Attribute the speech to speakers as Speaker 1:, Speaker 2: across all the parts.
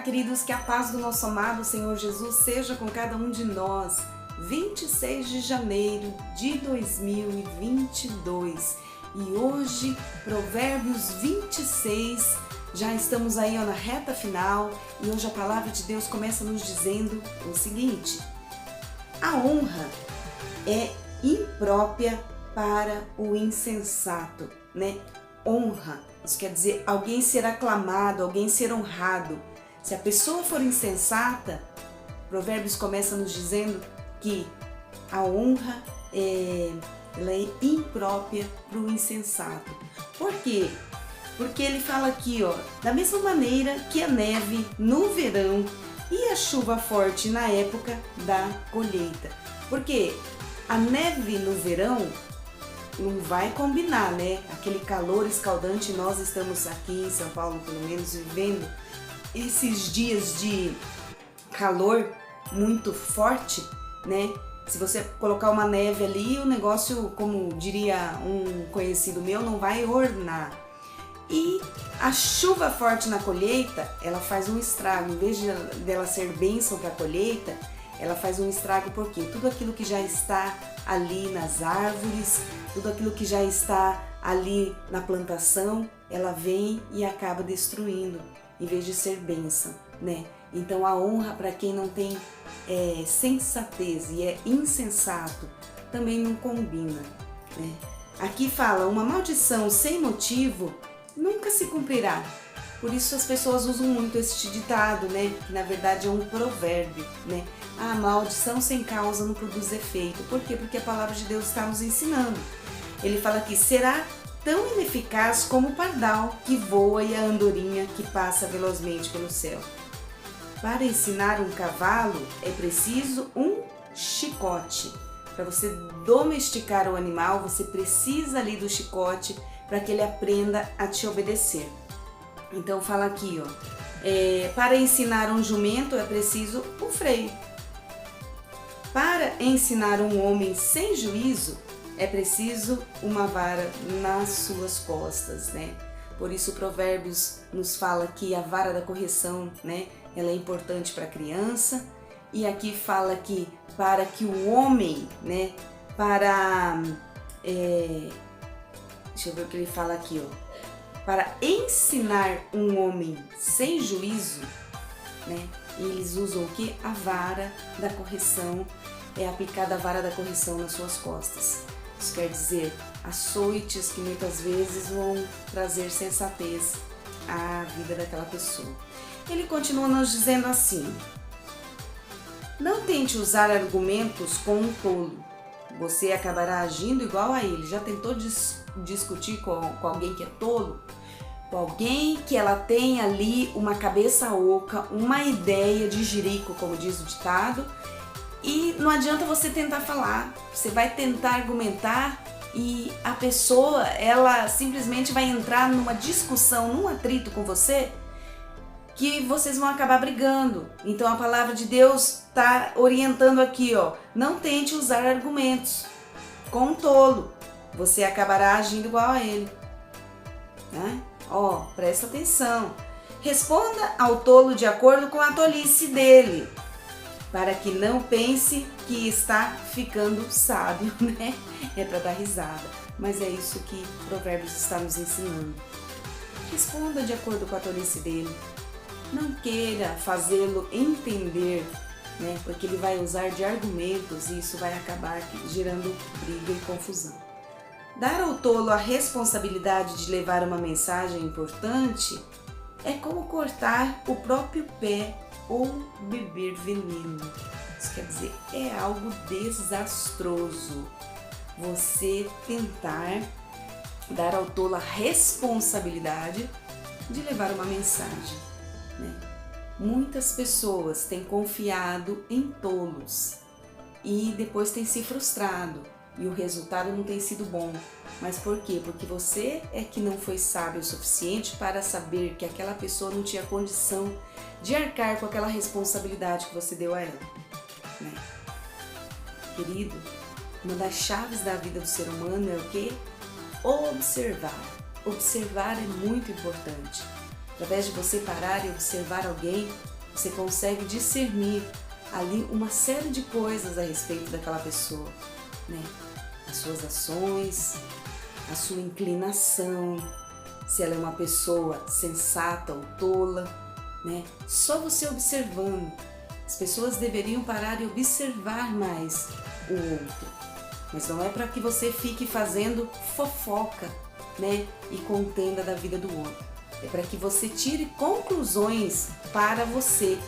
Speaker 1: queridos, que a paz do nosso amado Senhor Jesus seja com cada um de nós. 26 de janeiro de 2022 e hoje, Provérbios 26, já estamos aí na reta final e hoje a palavra de Deus começa nos dizendo o seguinte: a honra é imprópria para o insensato, né? Honra, isso quer dizer alguém ser aclamado, alguém ser honrado. Se a pessoa for insensata, Provérbios começa nos dizendo que a honra ela é imprópria para o insensato. Por quê? Porque ele fala aqui, da mesma maneira que a neve no verão e a chuva forte na época da colheita. Porque a neve no verão não vai combinar, né? Aquele calor escaldante, nós estamos aqui em São Paulo, pelo menos, vivendo esses dias de calor muito forte, né? Se você colocar uma neve ali, o negócio, como diria um conhecido meu, não vai ornar. E a chuva forte na colheita, ela faz um estrago. Em vez dela ser bênção para a colheita, ela faz um estrago porque tudo aquilo que já está ali nas árvores, tudo aquilo que já está ali na plantação, ela vem e acaba destruindo, em vez de ser bênção, né? Então a honra para quem não tem sensatez e é insensato também não combina, né? Aqui fala, uma maldição sem motivo nunca se cumprirá. Por isso as pessoas usam muito este ditado, né? Que na verdade é um provérbio, né? A maldição sem causa não produz efeito. Por quê? Porque a palavra de Deus está nos ensinando. Ele fala que será tão ineficaz como o pardal que voa e a andorinha que passa velozmente pelo céu. Para ensinar um cavalo é preciso um chicote. Para você domesticar o animal, você precisa ali do chicote para que ele aprenda a te obedecer. Então fala aqui, para ensinar um jumento é preciso o freio. Para ensinar um homem sem juízo é preciso uma vara nas suas costas, né? Por isso Provérbios nos fala que a vara da correção, né, ela é importante para a criança. E aqui fala que para que o homem, né, deixa eu ver o que ele fala aqui, para ensinar um homem sem juízo, né, eles usam o que? A vara da correção, é aplicada a vara da correção nas suas costas. Isso quer dizer açoites que muitas vezes vão trazer sensatez à vida daquela pessoa. Ele continua nos dizendo assim: não tente usar argumentos com um tolo, você acabará agindo igual a ele. Já tentou discutir com alguém que é tolo? Com alguém que ela tem ali uma cabeça oca, uma ideia de jirico, como diz o ditado, e não adianta você tentar falar, você vai tentar argumentar e a pessoa, ela simplesmente vai entrar numa discussão, num atrito com você, que vocês vão acabar brigando. Então a palavra de Deus está orientando aqui, não tente usar argumentos com um tolo, você acabará agindo igual a ele, né? Presta atenção. Responda ao tolo de acordo com a tolice dele, para que não pense que está ficando sábio, né? É para dar risada, mas é isso que Provérbios está nos ensinando. Responda de acordo com a tolice dele. Não queira fazê-lo entender, né? Porque ele vai usar de argumentos e isso vai acabar gerando briga e confusão. Dar ao tolo a responsabilidade de levar uma mensagem importante é como cortar o próprio pé ou beber veneno. Isso quer dizer, é algo desastroso você tentar dar ao tolo a responsabilidade de levar uma mensagem, né? Muitas pessoas têm confiado em tolos e depois têm se frustrado e o resultado não tem sido bom. Mas por quê? Porque você é que não foi sábio o suficiente para saber que aquela pessoa não tinha condição de arcar com aquela responsabilidade que você deu a ela, né? Querido, uma das chaves da vida do ser humano é o quê? Observar. Observar é muito importante. Através de você parar e observar alguém, você consegue discernir ali uma série de coisas a respeito daquela pessoa, né? As suas ações, a sua inclinação, se ela é uma pessoa sensata ou tola, né? Só você observando. As pessoas deveriam parar e observar mais o outro, mas não é para que você fique fazendo fofoca, né? E contenda da vida do outro. É para que você tire conclusões para você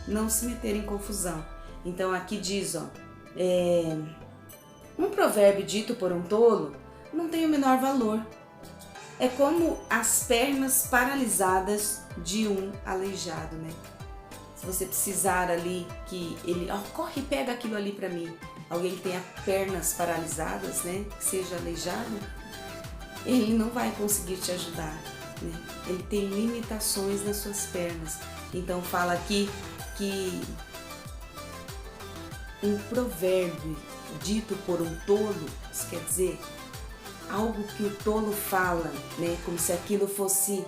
Speaker 1: não se meter em confusão. Então aqui diz, ó, um provérbio dito por um tolo não tem o menor valor. É como as pernas paralisadas de um aleijado, né? Se você precisar ali que ele, corre e pega aquilo ali para mim, alguém que tenha pernas paralisadas, né, que seja aleijado, ele não vai conseguir te ajudar, né? Ele tem limitações nas suas pernas. Então fala aqui que um provérbio dito por um tolo, isso quer dizer algo que o tolo fala, né, como se aquilo fosse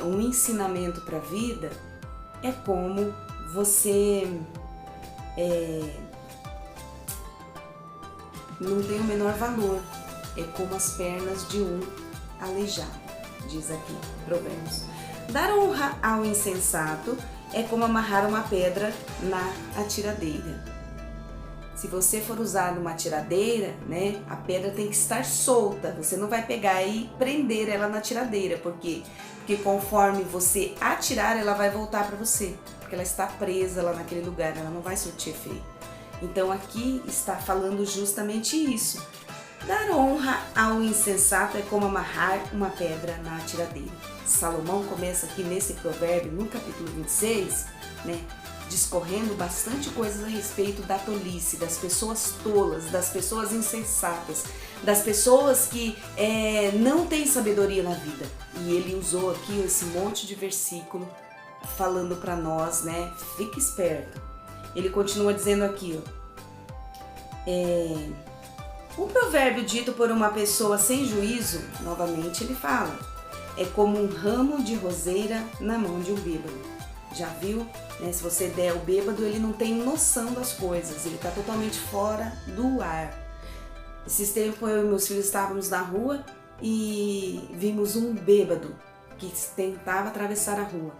Speaker 1: um ensinamento para a vida, é como você não tem o menor valor, é como as pernas de um aleijado, diz aqui Provérbios. Dar honra ao insensato é como amarrar uma pedra na atiradeira. Se você for usar numa atiradeira, né, a pedra tem que estar solta. Você não vai pegar e prender ela na atiradeira. Por quê? Porque conforme você atirar, ela vai voltar para você. Porque ela está presa lá naquele lugar, ela não vai surtir efeito. Então aqui está falando justamente isso. Dar honra ao insensato é como amarrar uma pedra na atiradeira. Salomão começa aqui nesse provérbio, no capítulo 26, né, discorrendo bastante coisas a respeito da tolice, das pessoas tolas, das pessoas insensatas, das pessoas que não têm sabedoria na vida. E ele usou aqui esse monte de versículo falando para nós, né? Fique esperto. Ele continua dizendo aqui, um provérbio dito por uma pessoa sem juízo, novamente ele fala, é como um ramo de roseira na mão de um bêbado. Já viu? Né? Se você der o bêbado, ele não tem noção das coisas, ele está totalmente fora do ar. Esses tempos eu e meus filhos estávamos na rua e vimos um bêbado que tentava atravessar a rua.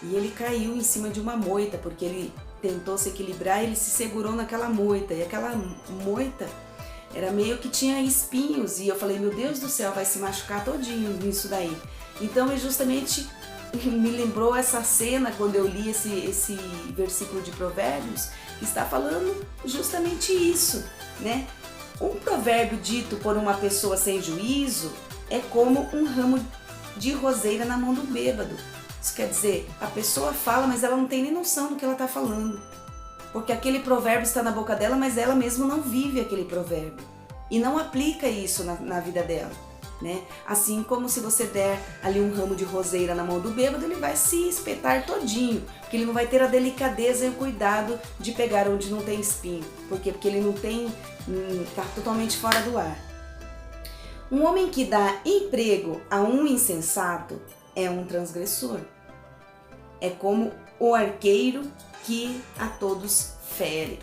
Speaker 1: E ele caiu em cima de uma moita, porque ele tentou se equilibrar e ele se segurou naquela moita. E aquela moita era meio que tinha espinhos. E eu falei, meu Deus do céu, vai se machucar todinho nisso daí. Então é justamente... me lembrou essa cena quando eu li esse versículo de Provérbios, que está falando justamente isso, né? Um provérbio dito por uma pessoa sem juízo é como um ramo de roseira na mão do bêbado. Isso quer dizer, a pessoa fala, mas ela não tem nem noção do que ela está falando. Porque aquele provérbio está na boca dela, mas ela mesma não vive aquele provérbio. E não aplica isso na vida dela. Né? Assim como se você der ali um ramo de roseira na mão do bêbado, ele vai se espetar todinho, porque ele não vai ter a delicadeza e o cuidado de pegar onde não tem espinho. Por quê? Porque ele não tem, está totalmente fora do ar. Um homem que dá emprego a um insensato é um transgressor. É como o arqueiro que a todos fere.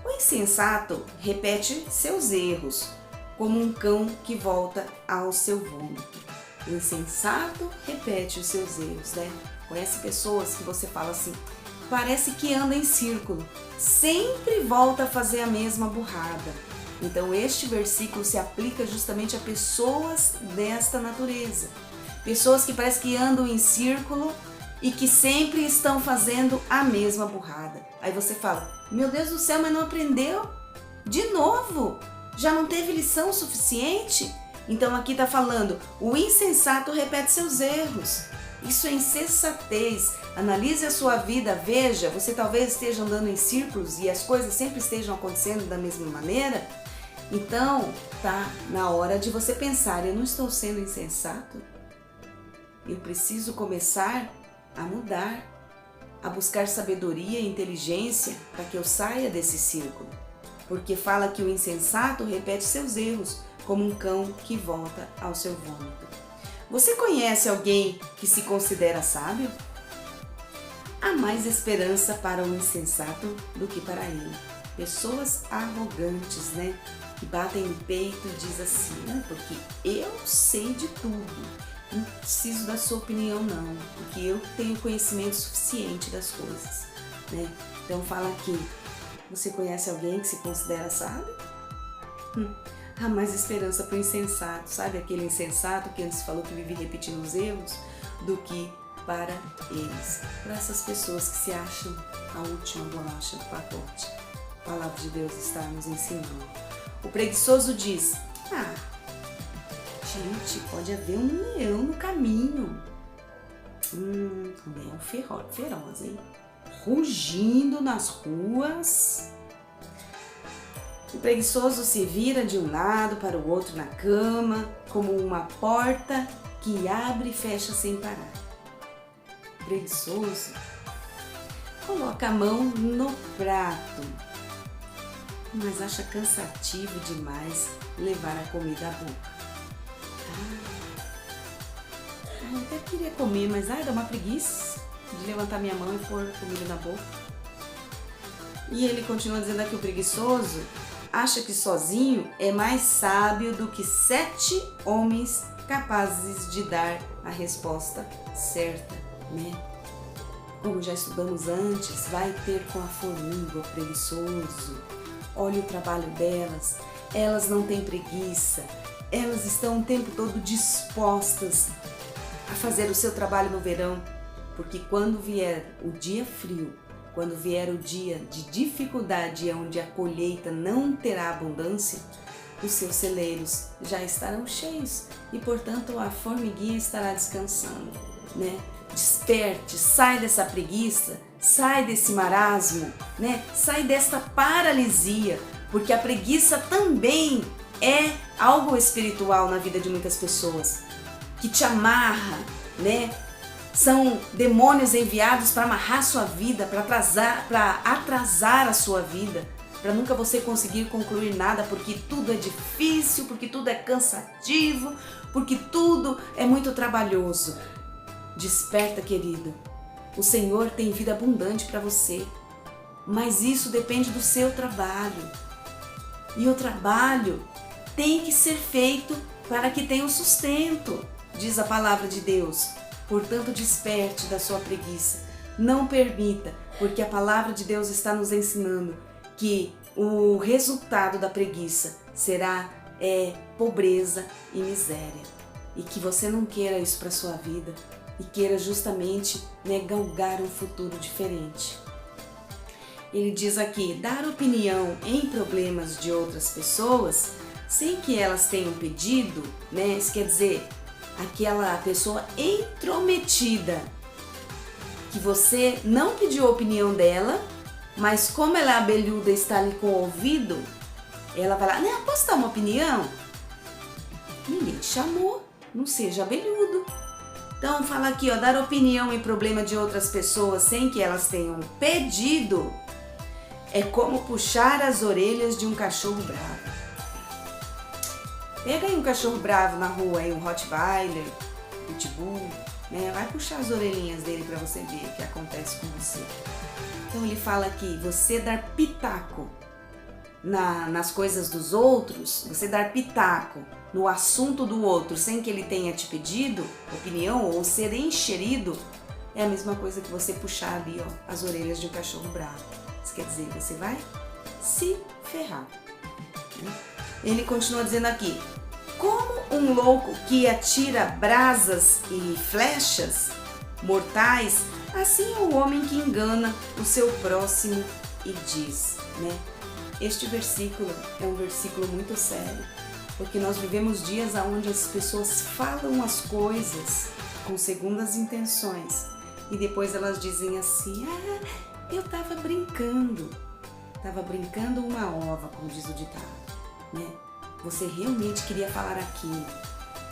Speaker 1: O insensato repete seus erros, como um cão que volta ao seu vômito. O insensato repete os seus erros, né? Conhece pessoas que você fala assim, parece que anda em círculo, sempre volta a fazer a mesma burrada. Então este versículo se aplica justamente a pessoas desta natureza. Pessoas que parece que andam em círculo e que sempre estão fazendo a mesma burrada. Aí você fala, meu Deus do céu, mas não aprendeu? De novo? Já não teve lição suficiente? Então aqui está falando, o insensato repete seus erros. Isso é insensatez. Analise a sua vida, veja, você talvez esteja andando em círculos e as coisas sempre estejam acontecendo da mesma maneira. Então, tá na hora de você pensar, eu não estou sendo insensato? Eu preciso começar a mudar, a buscar sabedoria e inteligência para que eu saia desse círculo. Porque fala que o insensato repete seus erros, como um cão que volta ao seu vômito. Você conhece alguém que se considera sábio? há mais esperança para o insensato do que para ele. Pessoas arrogantes, né? Que batem no peito e dizem assim, não, porque eu sei de tudo, não preciso da sua opinião não, porque eu tenho conhecimento suficiente das coisas, né? Então fala aqui, você conhece alguém que se considera sábio? Há mais esperança para o insensato, sabe aquele insensato que antes falou que vive repetindo os erros, do que para eles, para essas pessoas que se acham a última bolacha do pacote. A palavra de Deus está nos ensinando. O preguiçoso diz, gente, pode haver um leão no caminho. Um leão feroz, hein? Rugindo nas ruas. O preguiçoso se vira de um lado para o outro na cama, como uma porta que abre e fecha sem parar. O preguiçoso coloca a mão no prato, mas acha cansativo demais levar a comida à boca. Eu até queria comer, mas dá uma preguiça de levantar minha mão e pôr a comida na boca. E ele continua dizendo aqui, o preguiçoso acha que sozinho é mais sábio do que 7 homens capazes de dar a resposta certa, né? Como já estudamos antes, vai ter com a formiga, o preguiçoso. Olha o trabalho delas, elas não têm preguiça, elas estão o tempo todo dispostas a fazer o seu trabalho no verão, porque quando vier o dia frio, quando vier o dia de dificuldade, onde a colheita não terá abundância, os seus celeiros já estarão cheios e, portanto, a formiguinha estará descansando, né? Desperte, sai dessa preguiça, sai desse marasmo, né? Sai desta paralisia, porque a preguiça também é algo espiritual na vida de muitas pessoas, que te amarra, né? São demônios enviados para amarrar sua vida, para atrasar a sua vida, para nunca você conseguir concluir nada, porque tudo é difícil, porque tudo é cansativo, porque tudo é muito trabalhoso. Desperta, querido. O Senhor tem vida abundante para você, mas isso depende do seu trabalho. E o trabalho tem que ser feito para que tenha o sustento, diz a palavra de Deus. Portanto, desperte da sua preguiça. Não permita, porque a palavra de Deus está nos ensinando que o resultado da preguiça será pobreza e miséria. E que você não queira isso para a sua vida e queira justamente galgar um futuro diferente. Ele diz aqui, dar opinião em problemas de outras pessoas sem que elas tenham pedido, né? Isso quer dizer, aquela pessoa intrometida, que você não pediu a opinião dela, mas como ela é abelhuda e está ali com o ouvido, ela vai lá, não, posso dar uma opinião? Ninguém te chamou, não seja abelhudo. Então fala aqui, dar opinião em problema de outras pessoas sem que elas tenham pedido, é como puxar as orelhas de um cachorro bravo. Pega aí um cachorro bravo na rua, aí um Rottweiler, Pitbull, né? Vai puxar as orelhinhas dele para você ver o que acontece com você. Então ele fala aqui, você dar pitaco nas coisas dos outros, você dar pitaco no assunto do outro sem que ele tenha te pedido opinião ou ser encherido, é a mesma coisa que você puxar ali, as orelhas de um cachorro bravo. Isso quer dizer, você vai se ferrar. Ele continua dizendo aqui, como um louco que atira brasas e flechas mortais, assim é o homem que engana o seu próximo e diz, né? Este versículo é um versículo muito sério, porque nós vivemos dias onde as pessoas falam as coisas com segundas intenções e depois elas dizem assim, eu estava brincando uma ova, como diz o ditado, né? Você realmente queria falar aquilo,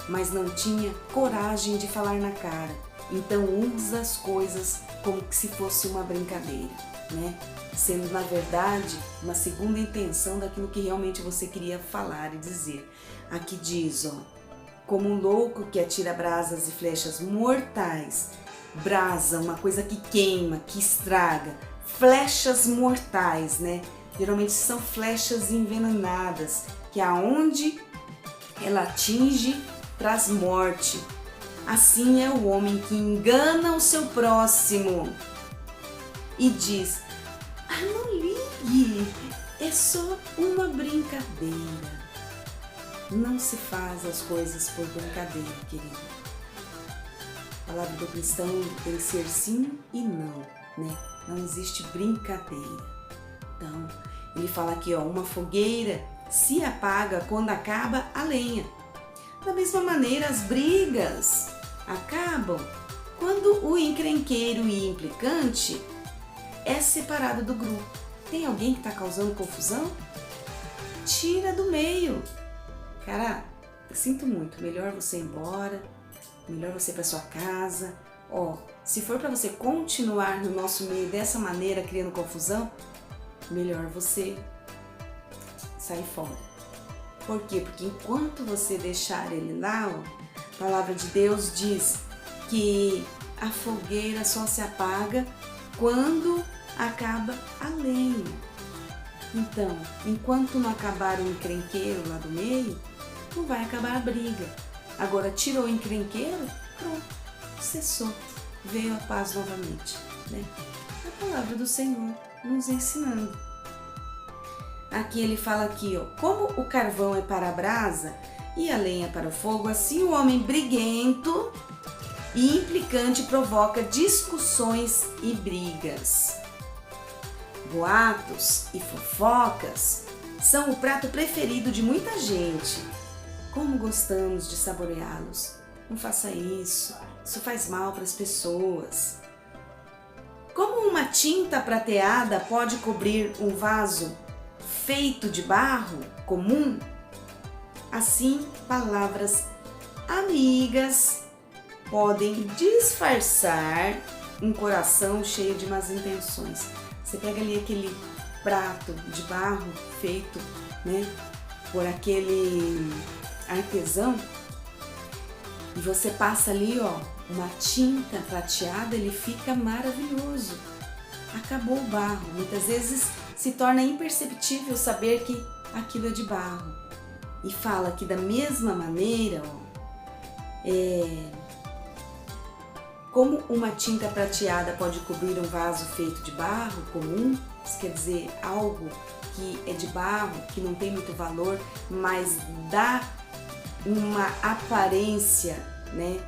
Speaker 1: mas não tinha coragem de falar na cara. Então usa as coisas como se fosse uma brincadeira, né? Sendo na verdade uma segunda intenção daquilo que realmente você queria falar e dizer. Aqui diz, como um louco que atira brasas e flechas mortais, brasa, uma coisa que queima, que estraga, flechas mortais, né? Geralmente são flechas envenenadas, que aonde ela atinge, traz morte. Assim é o homem que engana o seu próximo e diz: "Ah, não ligue, é só uma brincadeira." Não se faz as coisas por brincadeira, querido. A palavra do cristão tem que ser sim e não, né? Não existe brincadeira. Então, ele fala aqui, ó, uma fogueira se apaga quando acaba a lenha. Da mesma maneira, as brigas acabam quando o encrenqueiro e implicante é separado do grupo. Tem alguém que está causando confusão? Tira do meio. Cara, eu sinto muito, melhor você ir embora, melhor você ir para sua casa. Ó, se for para você continuar no nosso meio dessa maneira, criando confusão, melhor você sair fora. Por quê? Porque enquanto você deixar ele lá, ó, a palavra de Deus diz que a fogueira só se apaga quando acaba a lenha. Então, enquanto não acabar o encrenqueiro lá do meio, não vai acabar a briga. Agora, tirou o encrenqueiro, pronto, cessou, veio a paz novamente, né? A palavra do Senhor nos ensinando. Aqui ele fala aqui, ó, como o carvão é para a brasa e a lenha para o fogo, assim o homem briguento e implicante provoca discussões e brigas. Boatos e fofocas são o prato preferido de muita gente. Como gostamos de saboreá-los. Não faça isso, isso faz mal para as pessoas. Como uma tinta prateada pode cobrir um vaso feito de barro comum, assim palavras amigas podem disfarçar um coração cheio de más intenções. Você pega ali aquele prato de barro feito, né, por aquele artesão e você passa ali, ó, uma tinta prateada, ele fica maravilhoso. Acabou o barro. Muitas vezes se torna imperceptível saber que aquilo é de barro. E fala que da mesma maneira, ó, como uma tinta prateada pode cobrir um vaso feito de barro comum, isso quer dizer algo que é de barro, que não tem muito valor, mas dá uma aparência, né,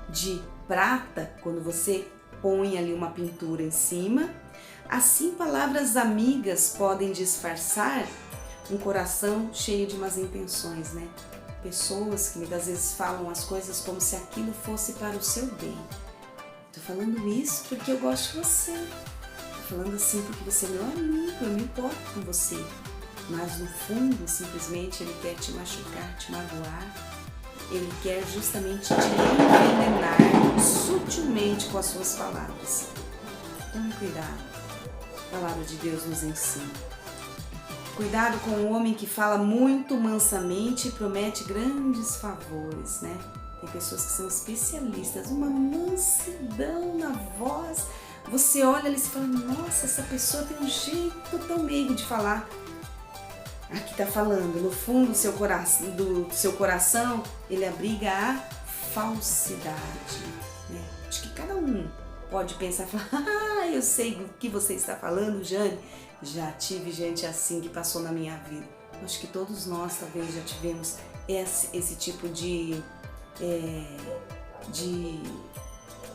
Speaker 1: de prata quando você põe ali uma pintura em cima. Assim, palavras amigas podem disfarçar um coração cheio de más intenções, né? Pessoas que muitas vezes falam as coisas como se aquilo fosse para o seu bem. Tô falando isso porque eu gosto de você. Tô falando assim porque você é meu amigo, eu me importo com você. Mas no fundo, simplesmente, ele quer te machucar, te magoar. Ele quer justamente te envenenar sutilmente com as suas palavras. Tome cuidado. A palavra de Deus nos ensina. Cuidado com o homem que fala muito mansamente e promete grandes favores, né? Tem pessoas que são especialistas, uma mansidão na voz. Você olha ali e fala, nossa, essa pessoa tem um jeito tão meigo de falar. Aqui tá falando, no fundo do seu coração, ele abriga a falsidade, né? Acho que cada um pode pensar, falar, eu sei do que você está falando, Jane. Já tive gente assim que passou na minha vida. Acho que todos nós talvez já tivemos esse tipo de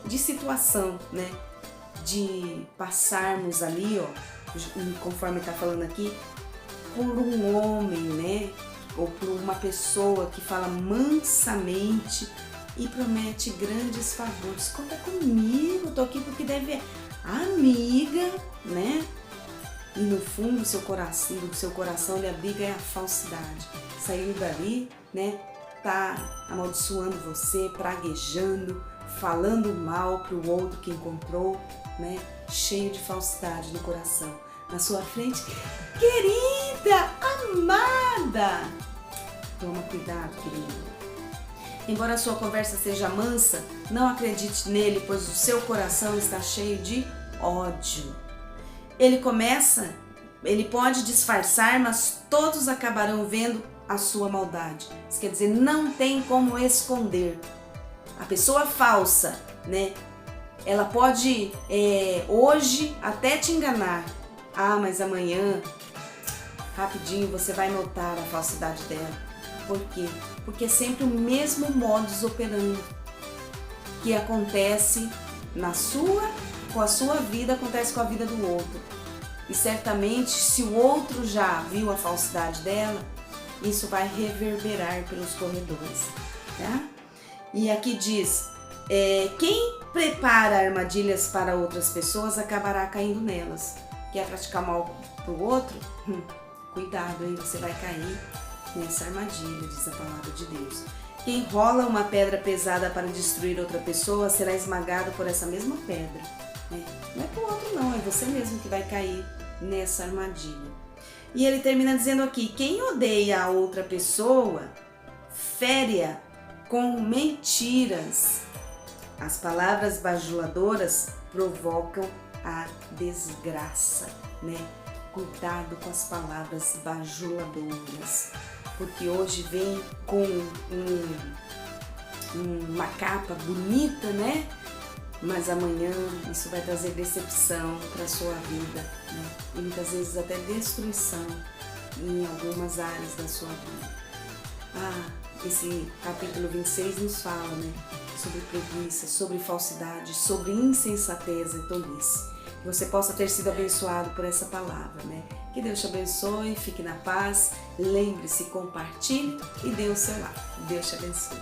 Speaker 1: situação, né? De passarmos ali, ó, conforme está falando aqui, por um homem, né? Ou por uma pessoa que fala mansamente e promete grandes favores. Conta comigo, tô aqui porque deve amiga, né? E no fundo do seu coração ele abriga a falsidade. Saiu dali, né? Tá amaldiçoando você, praguejando, falando mal pro outro que encontrou, né? Cheio de falsidade no coração. Na sua frente, querida, amada. Toma cuidado, querido. Embora a sua conversa seja mansa, não acredite nele, pois o seu coração está cheio de ódio. Ele pode disfarçar, mas todos acabarão vendo a sua maldade. Isso quer dizer, não tem como esconder. A pessoa falsa, né? Ela pode hoje até te enganar. Ah, mas amanhã, rapidinho, você vai notar a falsidade dela. Por quê? Porque é sempre o mesmo modus operandi que acontece com a sua vida, acontece com a vida do outro. E certamente, se o outro já viu a falsidade dela, isso vai reverberar pelos corredores, tá? E aqui diz, quem prepara armadilhas para outras pessoas acabará caindo nelas. Quer praticar mal para o outro? Cuidado, hein? Você vai cair nessa armadilha, diz a palavra de Deus. Quem rola uma pedra pesada para destruir outra pessoa será esmagado por essa mesma pedra. Não é para o outro não, é você mesmo que vai cair nessa armadilha. E ele termina dizendo aqui, quem odeia a outra pessoa, fere-a com mentiras. As palavras bajuladoras provocam a desgraça, né? Cuidado com as palavras bajuladoras, porque hoje vem com uma capa bonita, né? Mas amanhã isso vai trazer decepção para a sua vida, né? E muitas vezes até destruição em algumas áreas da sua vida. Esse capítulo 26 nos fala, né? Sobre preguiça, sobre falsidade, sobre insensatez e tolice. Que você possa ter sido abençoado por essa palavra, né? Que Deus te abençoe, fique na paz, lembre-se, compartilhe e dê o seu like. Deus te abençoe.